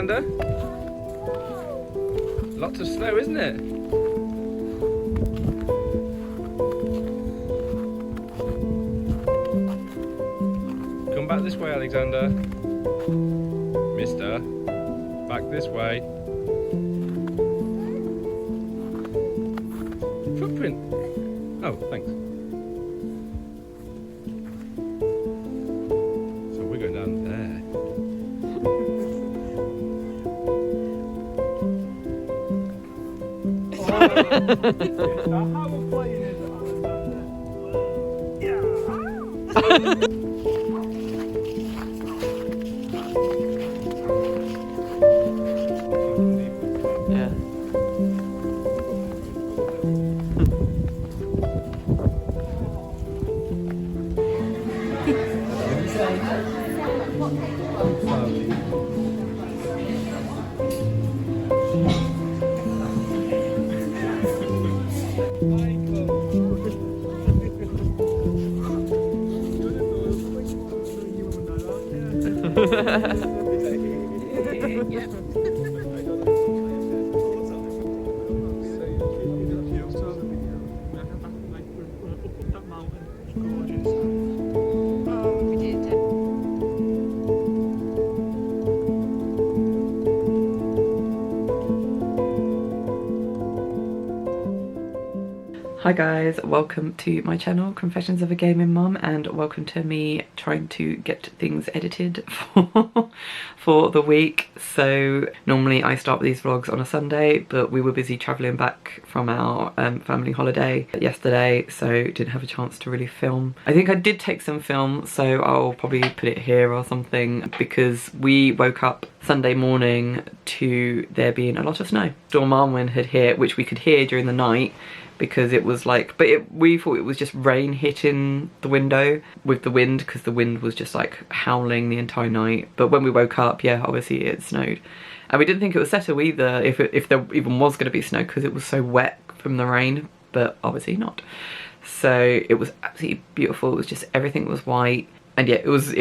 Alexander? Lots of snow, isn't it? Come back this way, Alexander. Mister, back this way. Footprint. Oh, thanks. So we're going down there. How we're playing is yeah. Hi guys, welcome to my channel, Confessions of a Gaming Mum, and welcome to me trying to get things edited for the week. So normally I start these vlogs on a Sunday, but we were busy travelling back from our family holiday yesterday, so didn't have a chance to really film. I think I did take some film, so I'll probably put it here or something, because we woke up Sunday morning to there being a lot of snow. Storm Arwen had hit, which we could hear during the night, because it was like, we thought it was just rain hitting the window with the wind, because the wind was just like howling the entire night. But when we woke up, yeah, obviously it snowed. And we didn't think it would settle either, if there even was going to be snow, because it was so wet from the rain, but obviously not. So it was absolutely beautiful. It was just, everything was white. And yeah, it was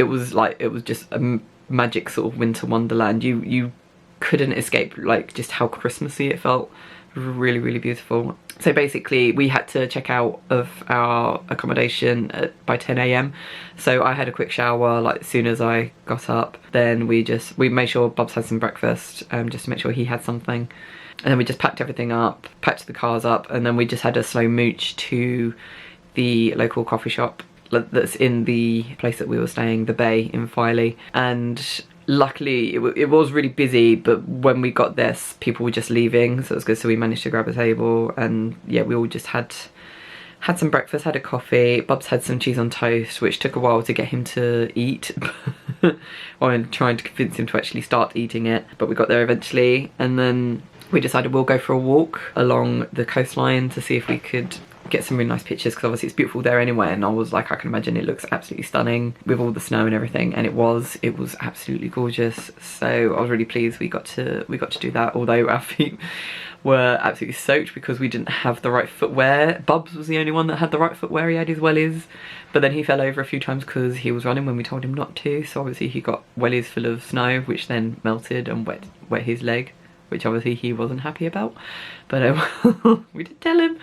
just a magic sort of winter wonderland. You couldn't escape like just how Christmassy it felt. Really, really beautiful. So basically we had to check out of our accommodation by 10 AM. So I had a quick shower like as soon as I got up. Then we made sure Bob's had some breakfast, just to make sure he had something. And then we just packed everything up, packed the cars up, and then we just had a slow mooch to the local coffee shop that's in the place that we were staying, the Bay in Filey. And luckily it was really busy, but when we got there people were just leaving, so it was good. So we managed to grab a table, and yeah, we all just had some breakfast, had a coffee. Bubs had some cheese on toast, which took a while to get him to eat. I'm trying to convince him to actually start eating it, but we got there eventually. And then we decided we'll go for a walk along the coastline to see if we could get some really nice pictures, because obviously it's beautiful there anyway. And I was like, I can imagine it looks absolutely stunning with all the snow and everything, and it was absolutely gorgeous. So I was really pleased we got to do that, although our feet were absolutely soaked because we didn't have the right footwear. Bubs was the only one that had the right footwear. He had his wellies, but then he fell over a few times because he was running when we told him not to. So obviously he got wellies full of snow, which then melted and wet his leg, which obviously he wasn't happy about, but we did tell him.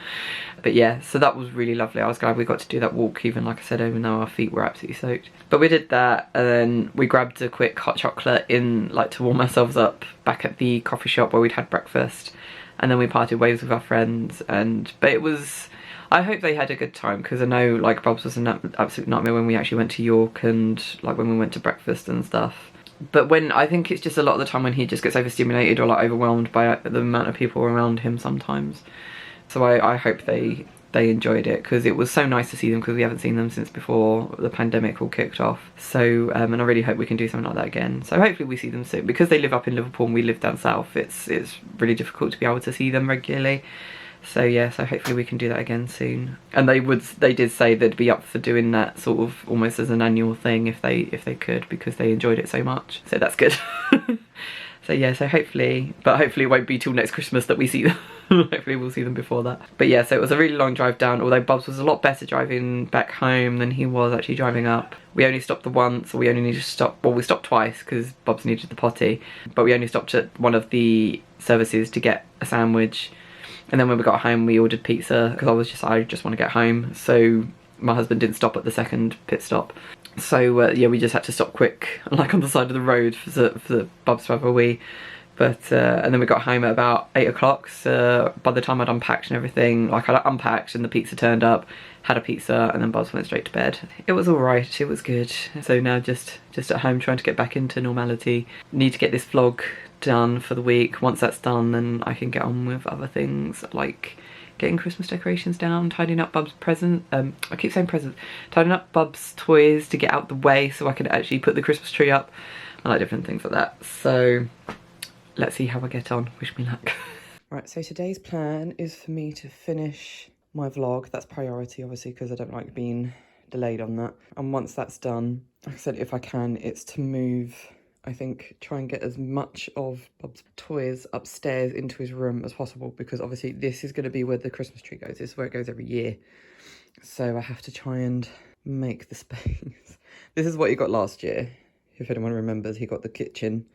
But yeah, so that was really lovely. I was glad we got to do that walk, even like I said, even though our feet were absolutely soaked. But we did that, and then we grabbed a quick hot chocolate to warm ourselves up back at the coffee shop where we'd had breakfast, and then we parted ways with our friends. But it was, I hope they had a good time, because I know like Bob's was an absolute nightmare when we actually went to York, and like when we went to breakfast and stuff. But I think it's just a lot of the time when he just gets overstimulated or like overwhelmed by the amount of people around him sometimes. So I hope they enjoyed it, because it was so nice to see them, because we haven't seen them since before the pandemic all kicked off. So and I really hope we can do something like that again. So hopefully we see them soon, because they live up in Liverpool and we live down south. It's really difficult to be able to see them regularly. So yeah, so hopefully we can do that again soon. And they did say they'd be up for doing that sort of almost as an annual thing if they could, because they enjoyed it so much. So that's good. So yeah, so hopefully it won't be till next Christmas that we see them. Hopefully we'll see them before that. But yeah, so it was a really long drive down, although Bubs was a lot better driving back home than he was actually driving up. We only stopped the once, or we only needed to stop, well, we stopped twice because Bubs needed the potty, but we only stopped at one of the services to get a sandwich. And then when we got home, we ordered pizza because I just want to get home. So my husband didn't stop at the second pit stop. So yeah, we just had to stop quick, like on the side of the road for Bubs to have a wee. But and then we got home at about 8 o'clock. So by the time I'd unpacked and everything, like I unpacked and the pizza turned up, had a pizza, and then Bubs went straight to bed. It was all right. It was good. So now just at home trying to get back into normality. Need to get this vlog done for the week. Once that's done, then I can get on with other things like getting Christmas decorations down, tidying up Bub's present. I keep saying presents. Tidying up Bub's toys to get out the way so I can actually put the Christmas tree up. I like different things like that. So let's see how I get on. Wish me luck. Right, so today's plan is for me to finish my vlog. That's priority, obviously, because I don't like being delayed on that. And once that's done, like I said, if I can, it's to move, I think, try and get as much of Bub's toys upstairs into his room as possible, because obviously this is going to be where the Christmas tree goes. This is where it goes every year. So I have to try and make the space. This is what he got last year. If anyone remembers, he got the kitchen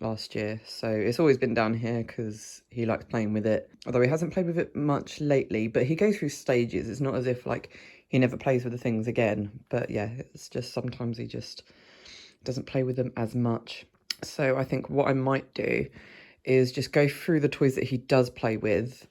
last year. So it's always been down here because he likes playing with it. Although he hasn't played with it much lately, but he goes through stages. It's not as if like he never plays with the things again. But yeah, it's just sometimes he just doesn't play with them as much. So I think what I might do is just go through the toys that he does play with,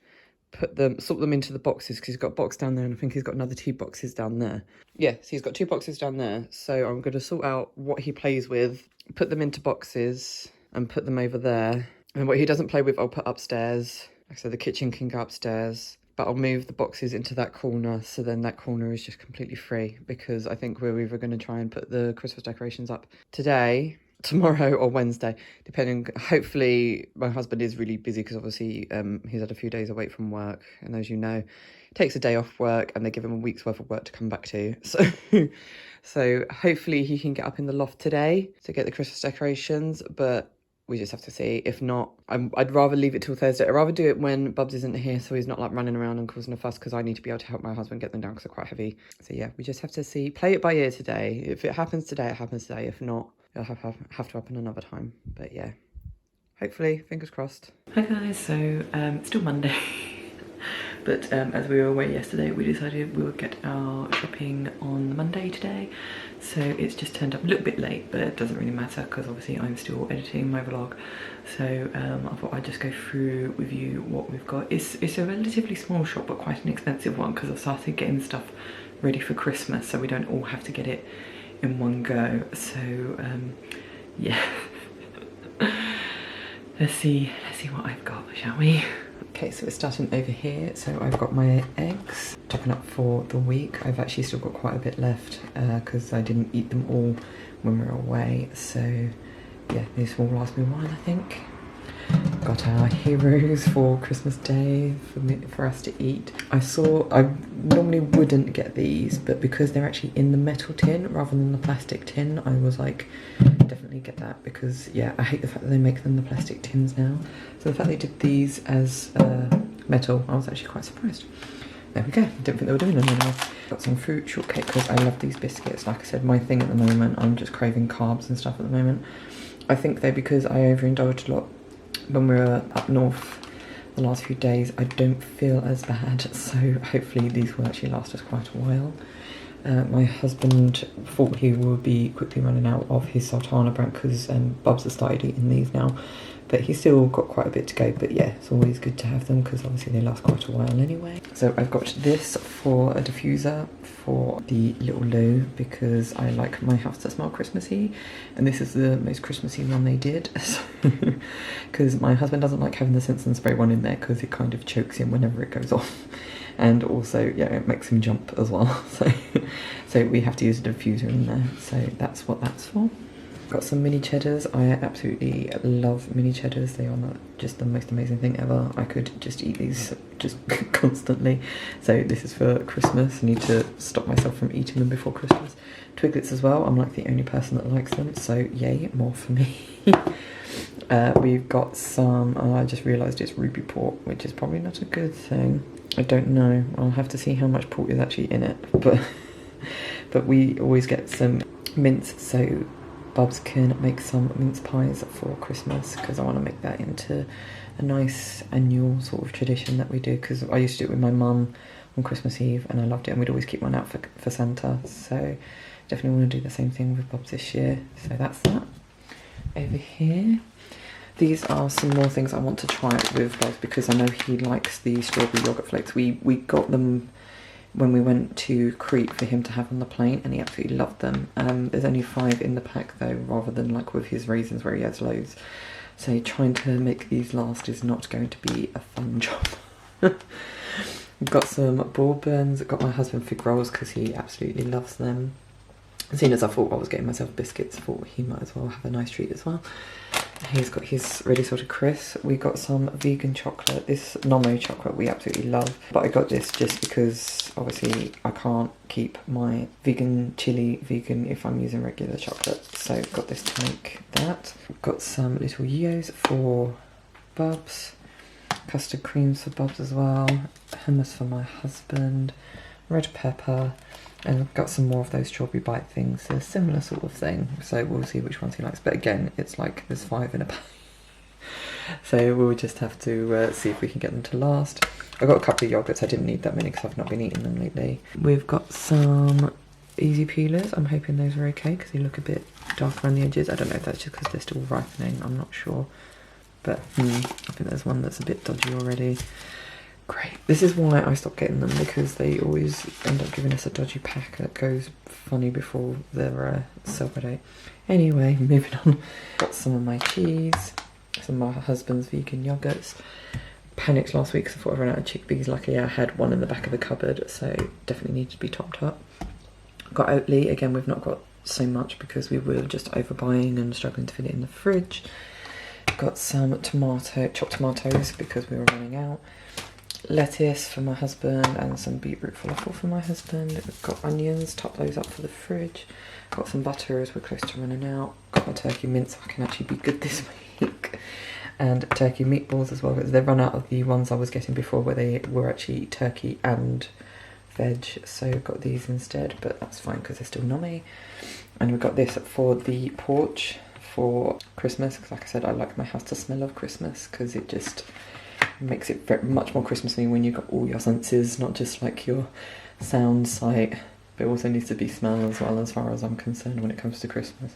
sort them into the boxes, because he's got a box down there and I think he's got another 2 boxes down there. Yeah, so he's got 2 boxes down there. So I'm going to sort out what he plays with, put them into boxes and put them over there. And what he doesn't play with, I'll put upstairs. Like I said, the kitchen can go upstairs, but I'll move the boxes into that corner, so then that corner is just completely free, because I think we're either going to try and put the Christmas decorations up today, tomorrow or Wednesday, depending. Hopefully my husband is really busy because obviously he's had a few days away from work, and as you know, takes a day off work and they give him a week's worth of work to come back to. So hopefully he can get up in the loft today to get the Christmas decorations, but we just have to see. If not, I'd rather leave it till Thursday. I'd rather do it when Bubs isn't here, so he's not like running around and causing a fuss, because I need to be able to help my husband get them down because they're quite heavy. So yeah, we just have to see. Play it by ear today. If it happens today, it happens today. If not, it'll have to happen another time. But yeah, hopefully, fingers crossed. Hi guys, so still Monday. But as we were away yesterday, we decided we would get our shopping on Monday today. So it's just turned up a little bit late, but it doesn't really matter because obviously I'm still editing my vlog. So I thought I'd just go through with you what we've got. It's a relatively small shop, but quite an expensive one, because I've started getting stuff ready for Christmas, so we don't all have to get it in one go. So yeah. let's see what I've got, shall we? Okay, so we're starting over here. So I've got my eggs topping up for the week. I've actually still got quite a bit left because I didn't eat them all when we were away. So yeah, this will last me a while, I think. Got our heroes for Christmas Day for us to eat. I normally wouldn't get these, but because they're actually in the metal tin rather than the plastic tin, I was like, definitely get that, because yeah, I hate the fact that they make them the plastic tins now. So the fact they did these as metal, I was actually quite surprised. There we go, didn't think they were doing them anymore. Got some fruit shortcake because I love these biscuits. Like I said, my thing at the moment, I'm just craving carbs and stuff at the moment. I think they're because I overindulged a lot when we were up north the last few days. I don't feel as bad, so hopefully these will actually last us quite a while. My husband thought he would be quickly running out of his Sultana brand because Bubs has started eating these now, but he's still got quite a bit to go. But yeah, it's always good to have them because obviously they last quite a while anyway. So I've got this for a diffuser for the little loo because I like my house to smell Christmassy, and this is the most Christmassy one they did, because my husband doesn't like having the Sense and Spray one in there because it kind of chokes him whenever it goes off. And also, yeah, it makes him jump as well. So we have to use a diffuser in there. So that's what that's for. Got some mini cheddars. I absolutely love mini cheddars. They are just the most amazing thing ever. I could just eat these just constantly. So this is for Christmas. I need to stop myself from eating them before Christmas. Twiglets as well. I'm like the only person that likes them. So yay, more for me. We've got some, I just realised it's ruby port, which is probably not a good thing. I don't know, I'll have to see how much port is actually in it, but we always get some mince, so Bubs can make some mince pies for Christmas, because I want to make that into a nice annual sort of tradition that we do, because I used to do it with my mum on Christmas Eve and I loved it, and we'd always keep one out for Santa, so definitely want to do the same thing with Bubs this year. So that's that. Over here, these are some more things I want to try with Bubs, because I know he likes the strawberry yoghurt flakes. We got them when we went to Crete for him to have on the plane, and he absolutely loved them. There's only 5 in the pack though, rather than like with his raisins where he has loads. So trying to make these last is not going to be a fun job. We've got some bourbons. Got my husband fig rolls because he absolutely loves them. As soon as I thought I was getting myself biscuits, I thought he might as well have a nice treat as well. He's got his ready sorted crisps. We got some vegan chocolate. This Nomo chocolate we absolutely love. But I got this just because obviously I can't keep my vegan chili vegan if I'm using regular chocolate. So got this to make that. Got some little Yeos for Bubs. Custard creams for Bubs as well. Hummus for my husband. Red pepper. And I've got some more of those strawberry bite things, a similar sort of thing, so we'll see which ones he likes. But again, it's like there's 5 in a pack, so we'll just have to see if we can get them to last. I got a couple of yogurts. I didn't need that many because I've not been eating them lately. We've got some easy peelers. I'm hoping those are okay because they look a bit dark around the edges. I don't know if that's just because they're still ripening, I'm not sure, but I think there's one that's a bit dodgy already. Great. This is why I stopped getting them, because they always end up giving us a dodgy pack that goes funny before their sell-by date. Anyway, moving on. Got some of my cheese, some of my husband's vegan yogurts. Panicked last week because I thought I ran out of chickpeas. Luckily I had one in the back of the cupboard, so definitely needed to be topped up. Got Oatly. Again, we've not got so much because we were just overbuying and struggling to fit it in the fridge. Got some chopped tomatoes because we were running out. Lettuce for my husband and some beetroot falafel for my husband. We've got onions, top those up for the fridge. Got some butter as we're close to running out. Got my turkey mince so I can actually be good this week. And turkey meatballs as well, because they've run out of the ones I was getting before where they were actually turkey and veg. So I've got these instead, but that's fine because they're still nummy. And we've got this for the porch for Christmas, because like I said, I like my house to smell of Christmas because it just makes it very much more Christmassy when you've got all your senses, not just like your sound, sight, but it also needs to be smell as well, as far as I'm concerned when it comes to Christmas.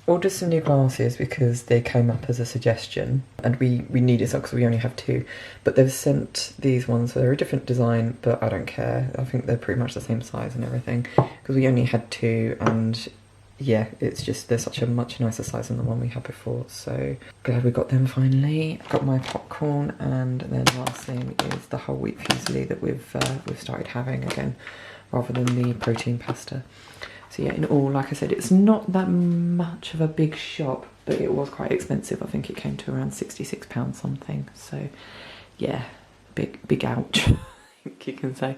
Ordered some new glasses because they came up as a suggestion, and we needed some because we only have 2, but they've sent these ones, so they're a different design, but I don't care. I think they're pretty much the same size and everything, because we only had 2, and yeah, it's just they're such a much nicer size than the one we had before, so glad we got them finally. Got my popcorn, and then last thing is the whole wheat fusilli that we've started having again, rather than the protein pasta. So yeah, in all, like I said, it's not that much of a big shop, but it was quite expensive. I think it came to around £66 something, so yeah, big ouch. You can say.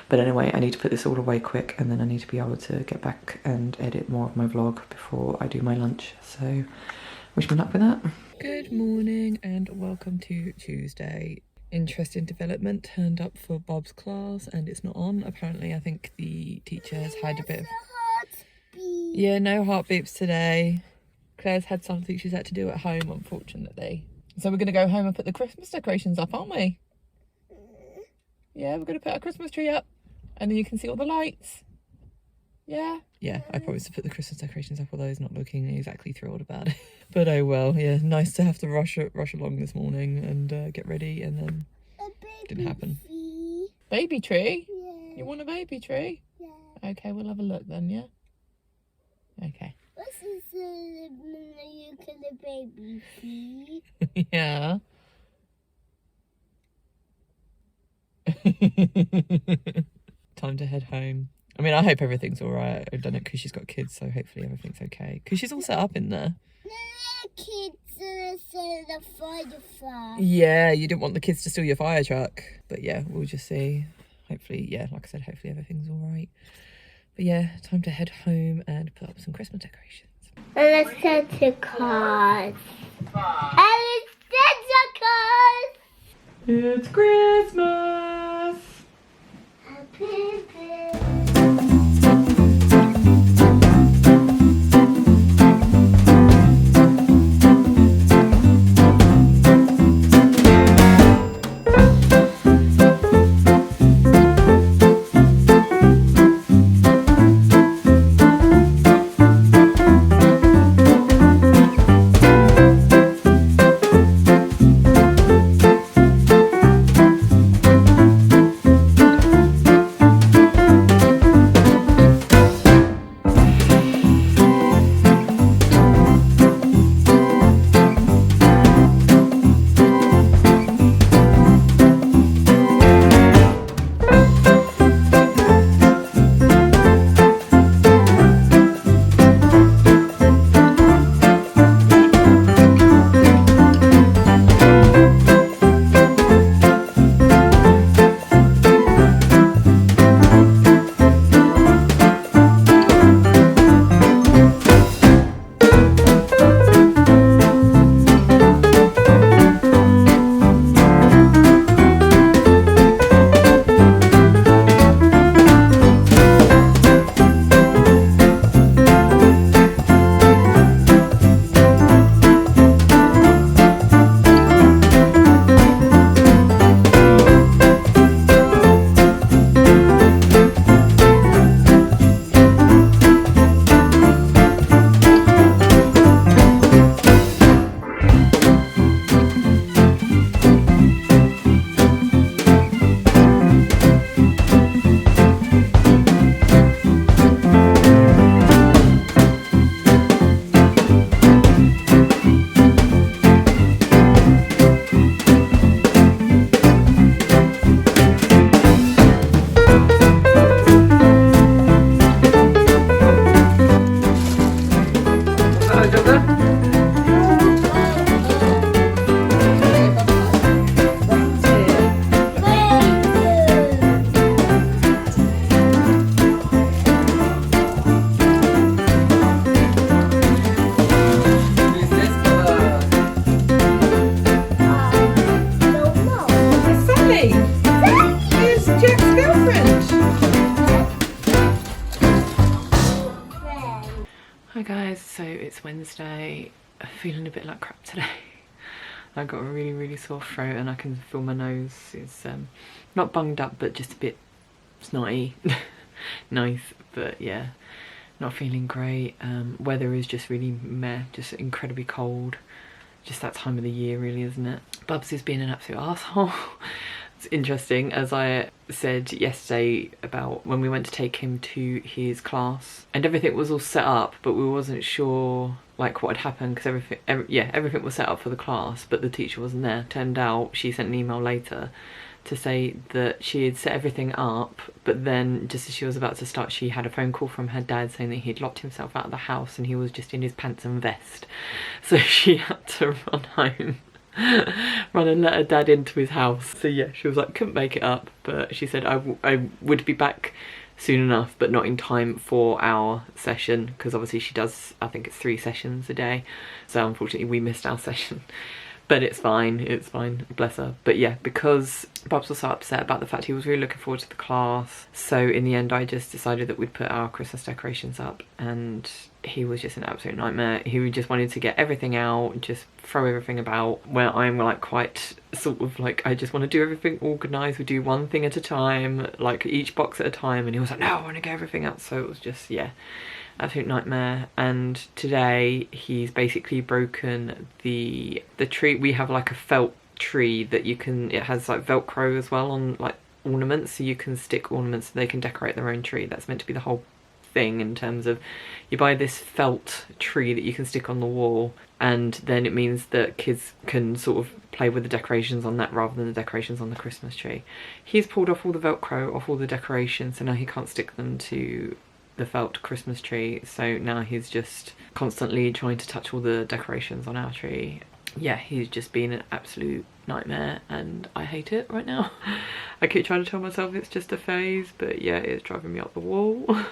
But anyway, I need to put this all away quick, and then I need to be able to get back and edit more of my vlog before I do my lunch, so wish me luck with that. Good morning and welcome to Tuesday. Interesting development turned up for Bob's class and it's not on. Apparently I think the teacher has had a bit of... Yeah, no heartbeeps today. Claire's had something she's had to do at home, unfortunately. So we're going to go home and put the Christmas decorations up, aren't we? Yeah, we're going to put our Christmas tree up and then you can see all the lights. Yeah? Yeah, I promised to put the Christmas decorations up, although he's not looking exactly thrilled about it. But oh well, yeah, nice to have to rush along this morning and get ready, and then didn't happen. Tree. Baby tree? Yeah. You want a baby tree? Yeah. Okay, we'll have a look then, yeah? Okay. What's this baby tree? Yeah. Time to head home. I mean, I hope everything's all right. I've done it because she's got kids, so hopefully everything's okay. Because she's all set up in there. Kids the fire truck. Yeah, you didn't want the kids to steal your fire truck. But yeah, we'll just see. Hopefully, yeah, like I said, hopefully everything's all right. But yeah, time to head home and put up some Christmas decorations. And let's get to cars. And it's Santa Claus. It's Christmas! Happy birthday. Hi guys, so it's Wednesday. I'm feeling a bit like crap today. I've got a really sore throat and I can feel my nose is not bunged up but just a bit snotty. Nice, but yeah, not feeling great. Weather is just really meh, just incredibly cold. Just that time of the year really, isn't it? Bubs is being an absolute asshole. It's interesting, as I said yesterday about when we went to take him to his class and everything was all set up, but we wasn't sure like what had happened because everything was set up for the class, but the teacher wasn't there. Turned out she sent an email later to say that she had set everything up, but then just as she was about to start, she had a phone call from her dad saying that he'd locked himself out of the house and he was just in his pants and vest. So she had to run home. Run and let her dad into his house. So yeah, she was like, couldn't make it up, but she said I would be back soon enough, but not in time for our session, because obviously she does, I think it's 3 sessions a day, so unfortunately we missed our session. But it's fine, bless her. But yeah, because Bubs was so upset about the fact he was really looking forward to the class, so in the end I just decided that we'd put our Christmas decorations up, and he was just an absolute nightmare. He just wanted to get everything out, just throw everything about, where I'm like quite sort of like, I just want to do everything organised, we do one thing at a time, like each box at a time, and he was like, no, I want to get everything out. So it was just, yeah, absolute nightmare. And today he's basically broken the tree. We have like a felt tree that you can, it has like Velcro as well on like ornaments, so you can stick ornaments so they can decorate their own tree. That's meant to be the whole thing, in terms of you buy this felt tree that you can stick on the wall, and then it means that kids can sort of play with the decorations on that rather than the decorations on the Christmas tree. He's pulled off all the Velcro off all the decorations, so now he can't stick them to the felt Christmas tree, so now he's just constantly trying to touch all the decorations on our tree. Yeah, he's just been an absolute nightmare and I hate it right now. I keep trying to tell myself it's just a phase, but yeah, it's driving me up the wall.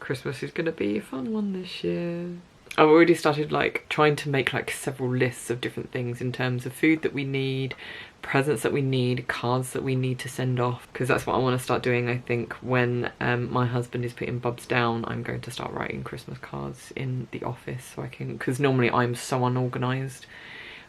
Christmas is gonna be a fun one this year. I've already started like trying to make like several lists of different things in terms of food that we need, presents that we need, cards that we need to send off, because that's what I want to start doing. I think when my husband is putting Bubs down, I'm going to start writing Christmas cards in the office, so I can, because normally I'm so unorganised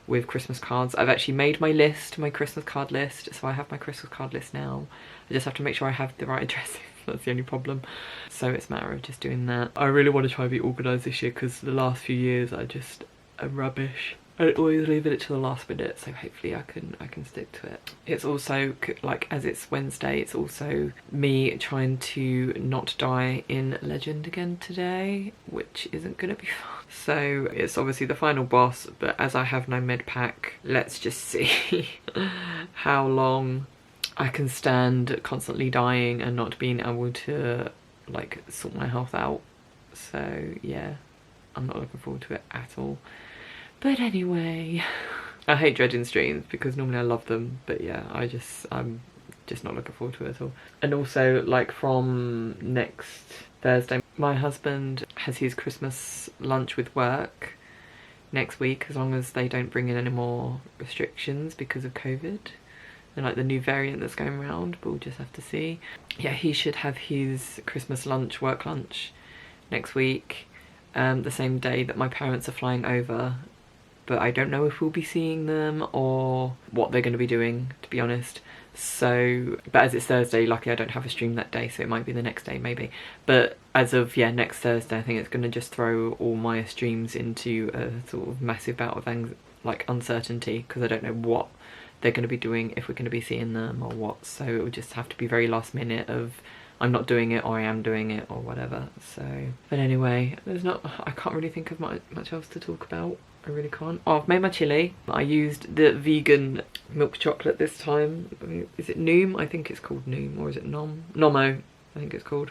with Christmas cards. I've actually made my list, my Christmas card list, so I have my Christmas card list now. I just have to make sure I have the right addresses. That's the only problem. So it's a matter of just doing that. I really want to try and be organised this year, because the last few years I just am rubbish. I always leave it to the last minute, so hopefully I can stick to it. It's also, like, as it's Wednesday, it's also me trying to not die in Legend again today, which isn't gonna be fun. So it's obviously the final boss, but as I have no med pack, let's just see how long I can stand constantly dying and not being able to like sort my health out. So yeah, I'm not looking forward to it at all. But anyway, I hate dreading streams because normally I love them, but yeah, I'm just not looking forward to it at all. And also, like, from next Thursday, my husband has his Christmas lunch with work next week, as long as they don't bring in any more restrictions because of COVID and like the new variant that's going around, but we'll just have to see. Yeah, he should have his Christmas lunch, work lunch, next week, the same day that my parents are flying over, but I don't know if we'll be seeing them or what they're going to be doing, to be honest. So, but as it's Thursday, luckily I don't have a stream that day, so it might be the next day maybe. But as of, yeah, next Thursday, I think it's going to just throw all my streams into a sort of massive bout of uncertainty, because I don't know what they're going to be doing, if we're going to be seeing them or what. So it will just have to be very last minute of I'm not doing it or I am doing it or whatever. So, but anyway, I can't really think of much else to talk about. I really can't. Oh, I've made my chili. I used the vegan milk chocolate this time. Is it Noom? I think it's called Noom, or is it Nomo, I think it's called.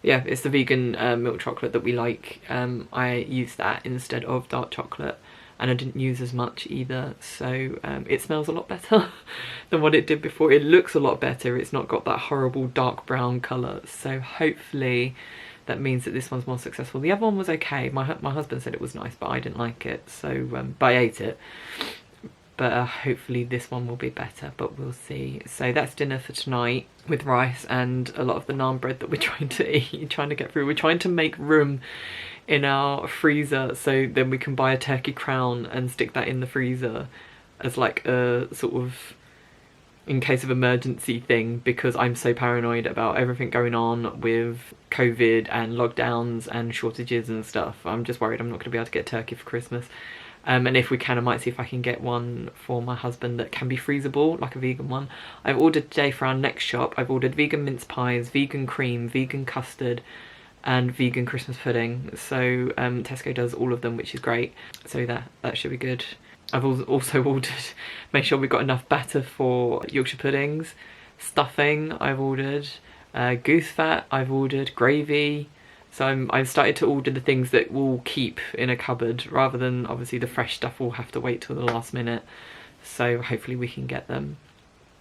Yeah, it's the vegan milk chocolate that we like. I used that instead of dark chocolate, and I didn't use as much either, so it smells a lot better than what it did before. It looks a lot better. It's not got that horrible dark brown colour, so hopefully that means that this one's more successful. The other one was okay. My husband said it was nice, but I didn't like it, so but I ate it. But hopefully this one will be better, but we'll see. So that's dinner for tonight, with rice and a lot of the naan bread that we're trying to eat, trying to get through. We're trying to make room in our freezer so then we can buy a turkey crown and stick that in the freezer as like a sort of in case of emergency thing, because I'm so paranoid about everything going on with COVID and lockdowns and shortages and stuff. I'm just worried I'm not going to be able to get turkey for Christmas. And if we can, I might see if I can get one for my husband that can be freezable, like a vegan one. I've ordered today for our next shop. I've ordered vegan mince pies, vegan cream, vegan custard, and vegan Christmas pudding. So Tesco does all of them, which is great. So that should be good. I've also ordered, make sure we've got enough batter for Yorkshire puddings. Stuffing I've ordered, goose fat I've ordered, gravy. So I've started to order the things that will keep in a cupboard, rather than obviously the fresh stuff will have to wait till the last minute. So hopefully we can get them.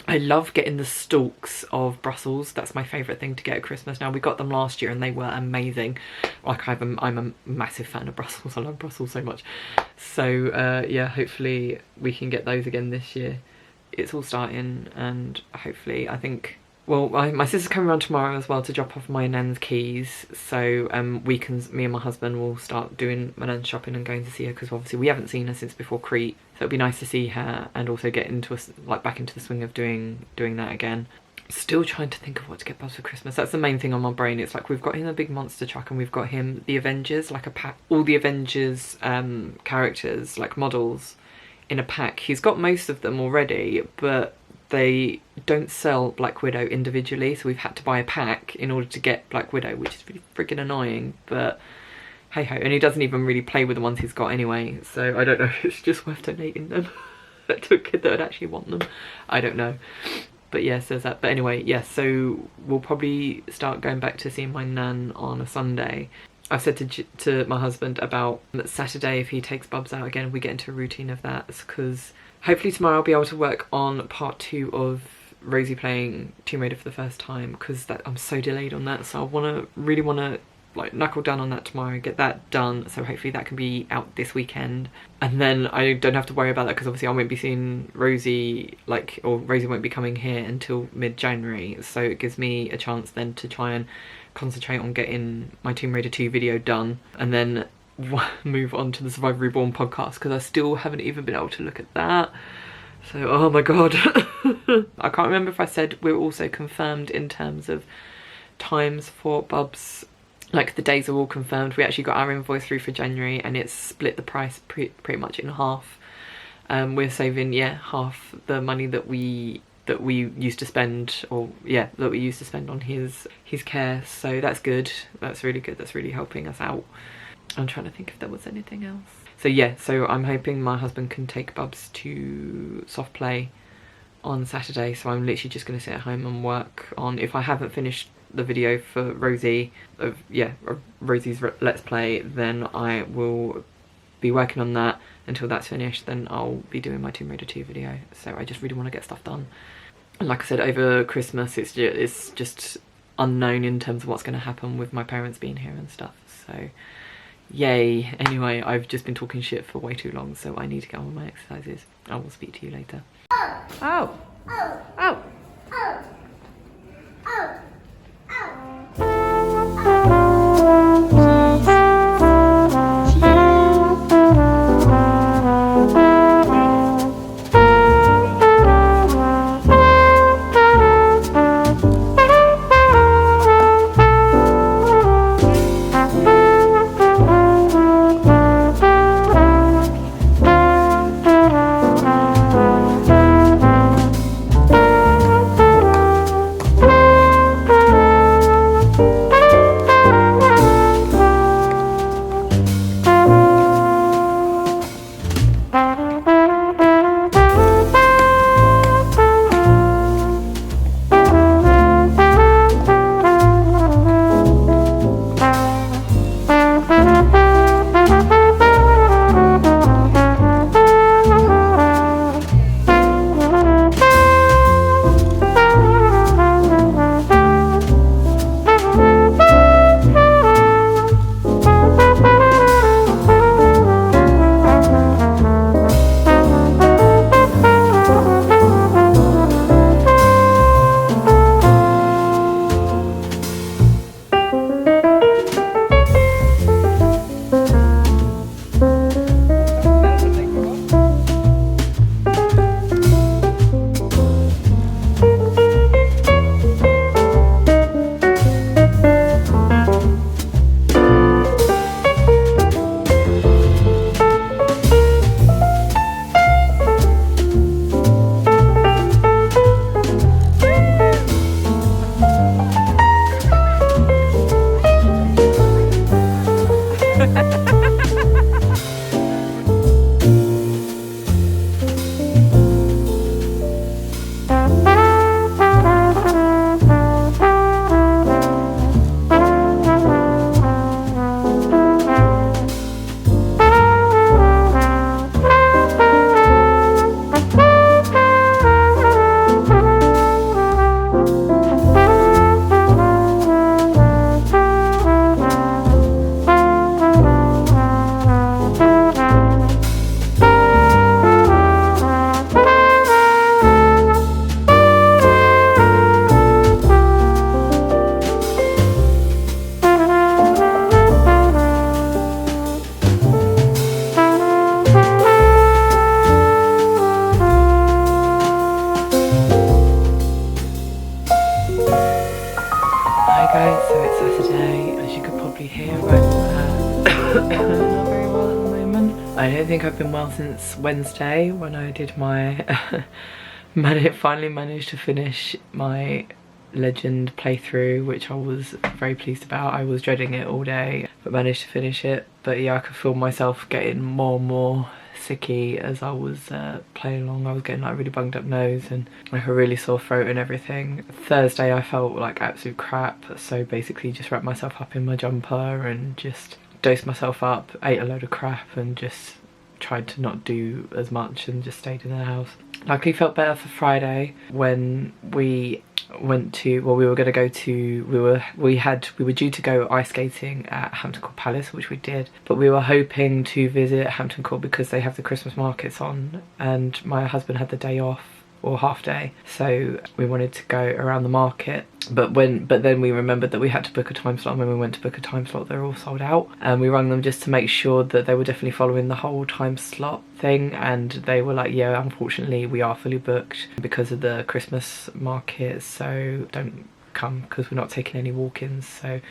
I love getting the stalks of Brussels. That's my favourite thing to get at Christmas. Now, we got them last year and they were amazing. Like, I'm a massive fan of Brussels. I love Brussels so much. So yeah, hopefully we can get those again this year. It's all starting, and hopefully, I think, well, my sister's coming around tomorrow as well to drop off my nan's keys, so me and my husband will start doing my nan's shopping and going to see her, because obviously we haven't seen her since before Crete, so it'll be nice to see her and also get into back into the swing of doing that again. Still trying to think of what to get Buzz for Christmas. That's the main thing on my brain. It's like we've got him a big monster truck and we've got him the Avengers, like a pack, all the Avengers characters, like models in a pack. He's got most of them already, but they don't sell Black Widow individually, so we've had to buy a pack in order to get Black Widow, which is really freaking annoying, but hey ho. And he doesn't even really play with the ones he's got anyway, so I don't know if it's just worth donating them to a kid that would actually want them. I don't know. But yes, there's that. But anyway, yes, so we'll probably start going back to seeing my nan on a Sunday. I said to my husband about Saturday, if he takes Bubs out again, we get into a routine of that, because hopefully tomorrow I'll be able to work on part 2 of Rosie playing Tomb Raider for the first time, because I'm so delayed on that. So I really want to like knuckle down on that tomorrow, get that done, so hopefully that can be out this weekend, and then I don't have to worry about that because obviously I won't be seeing Rosie, like, or Rosie won't be coming here until mid-January, so it gives me a chance then to try and concentrate on getting my Tomb Raider 2 video done, and then move on to the Survivor Reborn podcast, because I still haven't even been able to look at that. So, oh my god. I can't remember if I said we're also confirmed in terms of times for Bubs. Like, the days are all confirmed. We actually got our invoice through for January and it's split the price pretty much in half. We're saving, yeah, half the money that we used to spend, or yeah, that we used to spend on his care. So that's good. That's really good. That's really helping us out. I'm trying to think if there was anything else. So yeah, so I'm hoping my husband can take Bubs to soft play on Saturday. So I'm literally just going to sit at home and work on, if I haven't finished the video for Rosie, of Rosie's Let's Play, then I will be working on that until that's finished. Then I'll be doing my Tomb Raider 2 video. So I just really want to get stuff done. And like I said, over Christmas it's just unknown in terms of what's going to happen with my parents being here and stuff. So yay. Anyway, I've just been talking shit for way too long, so I need to get on with my exercises. I will speak to you later. Oh. Oh. I don't think I've been well since Wednesday when I did my finally managed to finish my Legend playthrough, which I was very pleased about. I was dreading it all day but managed to finish it. But yeah, I could feel myself getting more and more sicky as I was playing along. I was getting like really bunged up nose and like a really sore throat and everything. Thursday I felt like absolute crap, so basically just wrapped myself up in my jumper and just dosed myself up, ate a load of crap and just tried to not do as much and just stayed in the house. Luckily felt better for Friday when we went to, well, we were going to go to, we were due to go ice skating at Hampton Court Palace, which we did, but we were hoping to visit Hampton Court because they have the Christmas markets on, and my husband had the day off, or half day, so we wanted to go around the market, but then we remembered that we had to book a time slot, and when we went to book a time slot they were all sold out, and we rang them just to make sure that they were definitely following the whole time slot thing, and they were like, yeah, unfortunately we are fully booked because of the Christmas market, so don't come because we're not taking any walk-ins. So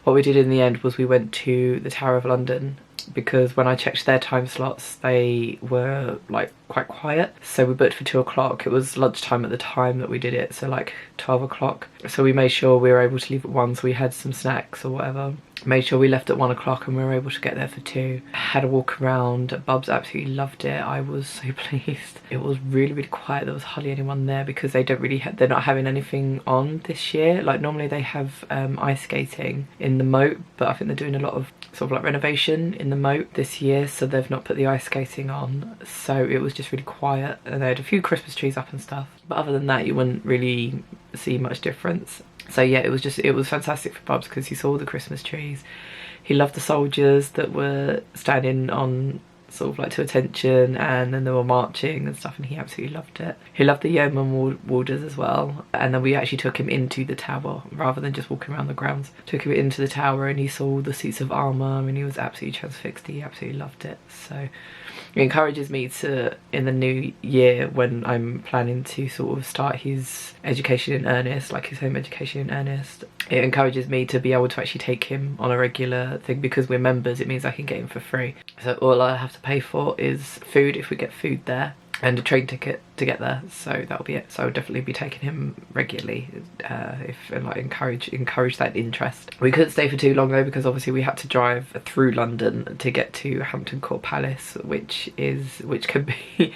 what we did in the end was we went to the Tower of London, because when I checked their time slots they were like quite quiet, so we booked for 2 o'clock. It was lunchtime at the time that we did it, so like 12 o'clock, so we made sure we were able to leave at 1, so we had some snacks or whatever, made sure we left at 1 o'clock and we were able to get there for 2. Had a walk around. Bubs absolutely loved it. I was so pleased. It was really quiet. There was hardly anyone there because they don't really they're not having anything on this year. Like normally they have ice skating in the moat, but I think they're doing a lot of sort of like renovation in the moat this year, so they've not put the ice skating on, so it was just really quiet, and they had a few Christmas trees up and stuff, but other than that you wouldn't really see much difference. So yeah, it was fantastic for Bubs because he saw the Christmas trees. He loved the soldiers that were standing on sort of like to attention, and then they were marching and stuff, and he absolutely loved it. He loved the yeoman warders as well, and then we actually took him into the tower rather than just walking around the grounds. Took him into the tower and he saw the suits of armour and he was absolutely transfixed. He absolutely loved it. So it encourages me to, in the new year when I'm planning to sort of start his education in earnest, like his home education in earnest, it encourages me to be able to actually take him on a regular thing, because we're members. It means I can get him for free, so all I have to pay for is food if we get food there, and a train ticket to get there, so that'll be it. So I'll definitely be taking him regularly, and like encourage that interest. We couldn't stay for too long though, because obviously we had to drive through London to get to Hampton Court Palace, which can be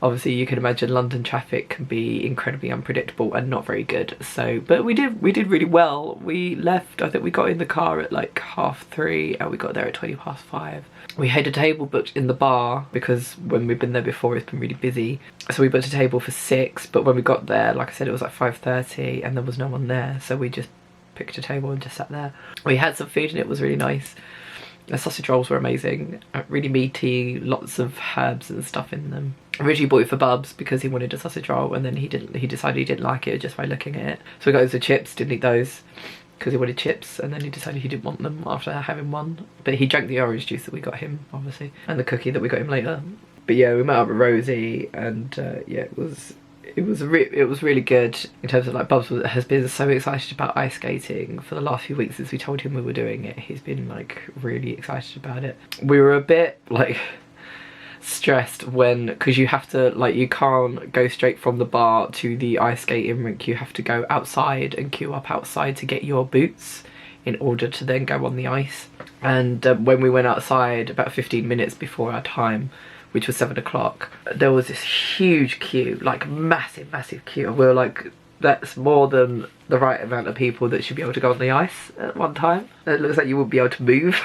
obviously you can imagine London traffic can be incredibly unpredictable and not very good. So but we did really well. We left, I think we got in the car at like 3:30 and we got there at 5:20. We had a table booked in the bar because when we've been there before it's been really busy, so we booked a table for 6, but when we got there, like I said, it was like 5:30 and there was no one there, so we just picked a table and just sat there. We had some food and it was really nice. The sausage rolls were amazing, really meaty, lots of herbs and stuff in them. Originally bought it for Bubs because he wanted a sausage roll, and then he decided he didn't like it just by looking at it. So we got the chips, didn't eat those because he wanted chips, and then he decided he didn't want them after having one. But he drank the orange juice that we got him, obviously, and the cookie that we got him later. But yeah, we met up with Rosie, and yeah, it was really good in terms of like Bubs has been so excited about ice skating for the last few weeks since we told him we were doing it. He's been like really excited about it. We were a bit like stressed because you have to, like, you can't go straight from the bar to the ice skating rink. You have to go outside and queue up outside to get your boots in order to then go on the ice. And when we went outside about 15 minutes before our time, which was 7 o'clock, there was this huge queue, like massive queue, and we were like, that's more than the right amount of people that should be able to go on the ice at one time. It looks like you wouldn't be able to move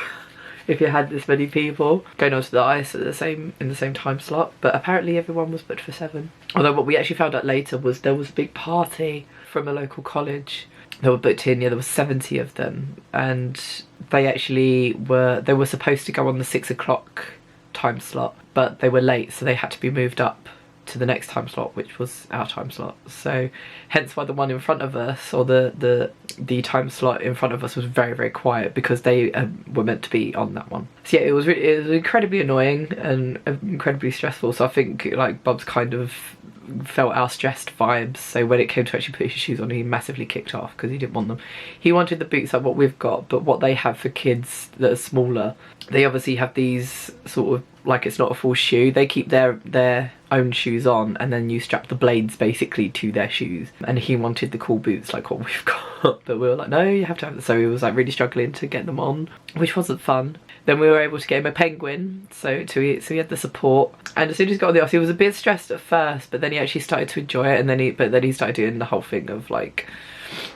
if you had this many people going onto the ice in the same time slot. But apparently everyone was booked for 7. Although what we actually found out later was there was a big party from a local college. They were booked in, yeah, there was 70 of them, and they were supposed to go on the 6 o'clock time slot, but they were late, so they had to be moved up to the next time slot, which was our time slot. So hence why the one in front of us, or the time slot in front of us, was very quiet, because they were meant to be on that one. So yeah, it was incredibly annoying and incredibly stressful. So I think like Bob's kind of felt our stressed vibes, so when it came to actually put his shoes on, he massively kicked off because he didn't want them. He wanted the boots like what we've got, but what they have for kids that are smaller, they obviously have these sort of, like, it's not a full shoe. They keep their own shoes on, and then you strap the blades basically to their shoes. And he wanted the cool boots like what we've got, but we were like, no, you have to have them. So he was like really struggling to get them on, which wasn't fun. Then we were able to get him a penguin, so he had the support. And as soon as he got on the ice, he was a bit stressed at first, but then he actually started to enjoy it. And then he started doing the whole thing of like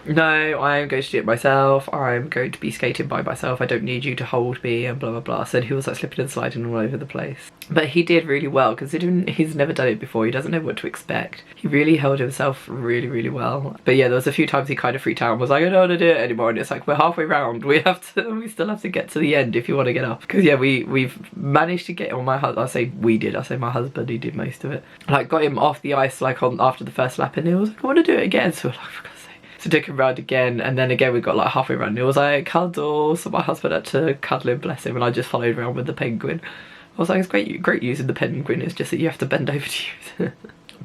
no, I am going to do it myself. I'm going to be skating by myself. I don't need you to hold me and blah, blah, blah. So he was like slipping and sliding all over the place. But he did really well considering he's never done it before. He doesn't know what to expect. He really held himself really, really well. But yeah, there was a few times he kind of freaked out and was like, I don't want to do it anymore. And it's like, we're halfway round. We still have to get to the end if you want to get off. Because yeah, we've managed to get on my husband. I say my husband, he did most of it. Like got him off the ice like after the first lap and he was like, I want to do it again. So we're like, for God's sake. So took him round again, and then again we got like halfway round and it was like cuddle, so my husband had to cuddle him, bless him, and I just followed around with the penguin. I was like, it's great using the penguin, it's just that you have to bend over to use it.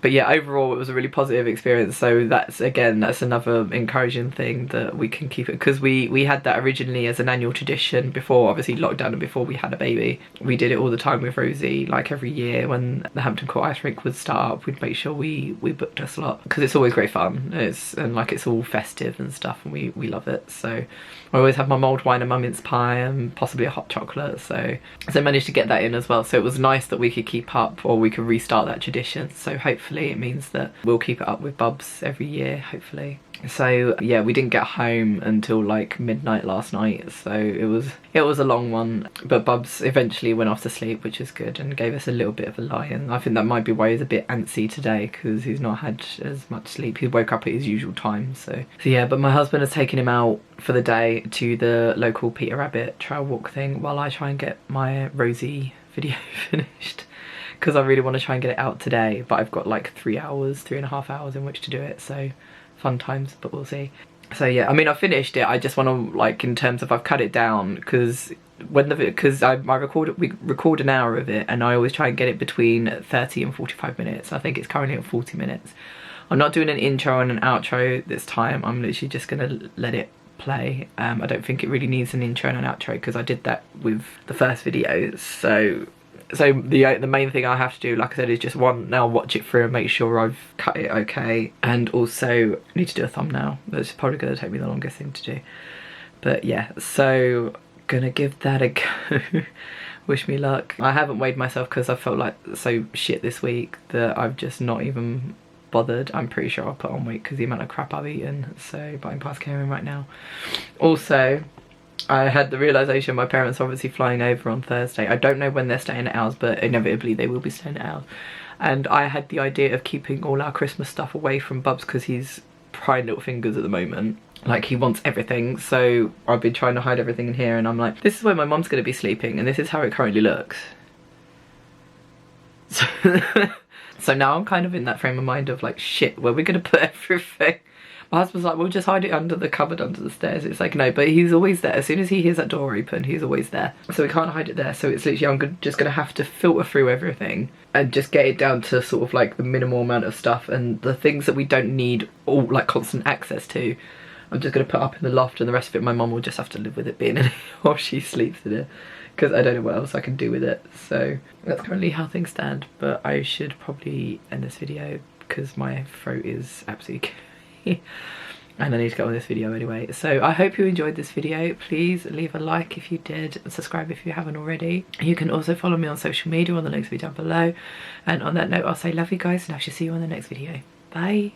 But yeah, overall it was a really positive experience, so that's another encouraging thing that we can keep it, because we had that originally as an annual tradition before obviously lockdown and before we had a baby. We did it all the time with Rosie, like every year when the Hampton Court ice rink would start up, we'd make sure we booked a slot, because it's always great fun. It's all festive and stuff, and we love it. So I always have my mulled wine and my mince pie and possibly a hot chocolate, so I managed to get that in as well. So it was nice that we could keep up, or we could restart that tradition. So hopefully it means that we'll keep it up with Bubs every year, hopefully. So yeah, we didn't get home until like midnight last night, so it was a long one, but Bubs eventually went off to sleep, which is good, and gave us a little bit of a lie. And I think that might be why he's a bit antsy today, because he's not had as much sleep. He woke up at his usual time, so yeah. But my husband has taken him out for the day to the local Peter Rabbit trail walk thing while I try and get my Rosie video finished, because I really want to try and get it out today, but I've got like 3.5 hours in which to do it, so fun times, but we'll see. So yeah, I mean, I finished it. I just want to, like, in terms of I've cut it we record an hour of it, and I always try and get it between 30 and 45 minutes. I think it's currently at 40 minutes. I'm not doing an intro and an outro this time. I'm literally just gonna let it play. I don't think it really needs an intro and an outro, because I did that with the first video. So the main thing I have to do, like I said, is just now watch it through and make sure I've cut it okay, and also need to do a thumbnail. That's probably going to take me the longest thing to do. But yeah, so gonna give that a go. Wish me luck. I haven't weighed myself because I felt like so shit this week that I've just not even bothered. I'm pretty sure I'll put on weight because the amount of crap I've eaten, so but I'm past caring right now. Also, I had the realisation my parents are obviously flying over on Thursday. I don't know when they're staying at ours, but inevitably they will be staying at ours. And I had the idea of keeping all our Christmas stuff away from Bubs because he's prying little fingers at the moment. Like, he wants everything, so I've been trying to hide everything in here, and I'm like, this is where my mum's going to be sleeping, and this is how it currently looks. So now I'm kind of in that frame of mind of like, shit, where are we going to put everything? My husband's like, we'll just hide it under the cupboard under the stairs. It's like, no, but he's always there. As soon as he hears that door open, he's always there. So we can't hide it there. So it's literally, I'm just going to have to filter through everything and just get it down to sort of like the minimal amount of stuff, and the things that we don't need all like constant access to, I'm just going to put up in the loft, and the rest of it my mum will just have to live with it being in it while she sleeps in it, because I don't know what else I can do with it. So that's currently how things stand, but I should probably end this video because my throat is absolutely and I need to get on this video anyway. So I hope you enjoyed this video. Please leave a like if you did, and subscribe if you haven't already. You can also follow me on social media, all the links will be down below. And on that note, I'll say love you guys, and I shall see you on the next video. Bye.